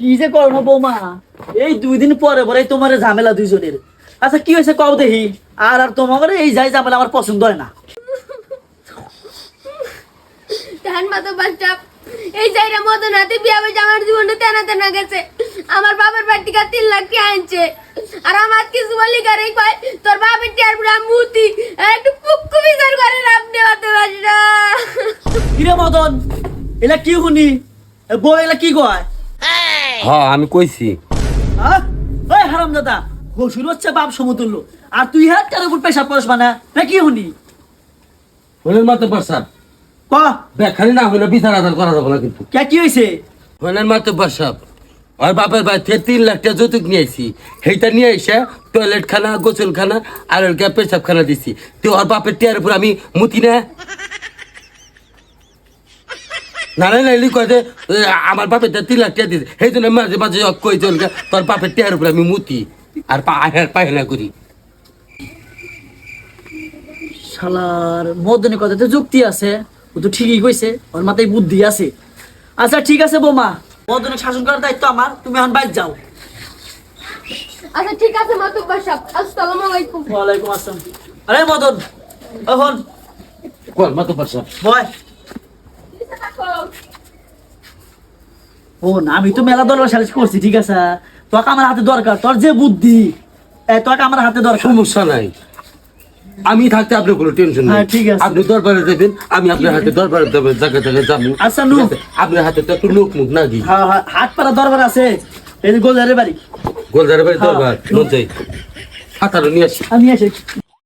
কি যে করো না বৌমা, এই 2 দিন পরে পরে তোমার ঝামেলা দুইজনের। আচ্ছা কি হয়েছে কও দেখি। আর আর তোমার এই যাই ঝামেলা আমার পছন্দ হয় না। ধান মাতো বাচ্চা এই যাইরা মদন হাতে বিয়া হয়ে আমার জীবনে তেনা তেনা গেছে। আমার বাবার বাড়ি থেকে 3 লাখ টাকা আনছে, আর আমার কিছু বলি করে কয় তোর বাবার টিয়ার পুরা মুতি একটু পুক্কু বিচার করে লাভ নেওয়াতে পারি না। কিরে মদন, এলা কি শুনি বউ এলা কি কয়? হ্যাঁ আমি কইছি। হ্যাঁ ওই হারামজাদা, শ্বশুর হচ্ছে বাপ সমতুল্য, আর তুই হাত তার উপর পেশাব করস মানে না কি শুনি? হলেন মাত্র বাসাব ক বেখানি না হলে বিচার আদার করা যাবে না কিন্তু। কে কি হয়েছে? হলেন মাত্র বাসাব আর বাপের বাড়ি থেকে 3 লাখ টাকা যৌতুক নিয়ে আইছি। সেইটা নিয়ে এসে টয়লেট খানা, গোসল খানা আর ওর পেশাব খানা দিছি। তো ওর বাপের টিয়ার উপর আমি মুতি না। নারায়ণ আইলি কয় যে আমার বাপের 3 লাখ টাকা দিছে, সেই জন্য মাঝে মাঝে কই চল তোর বাপের টিয়ার উপর আমি মুতি আর পায়খানা করি। শালার মদনের কথাতে যুক্তি আছে, ও তো ঠিকই কইছে, ওর মাথায় বুদ্ধি আছে। আচ্ছা ঠিক আছে বৌমা, মদনের শাসন করার দায়িত্ব আমার, তুমি এখন বাইরে যাও। আচ্ছা ঠিক আছে মাতো বাচ্চা, আসসালামু আলাইকুম। ওয়ালাইকুম আসসালাম। আরে মদন এখন কর মাত্র বাসাব বয়। ও না, আমি তো মেলা দরবার সালিশ করছি, ঠিক আছে। তোকে আমার হাতে দরকার, তোর যে বুদ্ধি তোকে আমার হাতে দরকার। সমস্যা নাই, আমি থাকতে আপনার কোনো টেনশন নেই। হ্যাঁ, ঠিক আছে। আপনি দরবারে যাবেন, আমি আপনার হাতে দরবারে যাবেন, জায়গায় জায়গায় যাবো। আচ্ছা, নু। আপনার হাতে তো একটু লোক মুখ নাকি হ্যাঁ হ্যাঁ, হাট পাড়া দরবার আছে, এই যে গোলজারের বাড়ি। গোলদারের বাড়ি হ্যাঁ। দরবার নুন যাই 17 নিয়ে আসি। আমি আসি।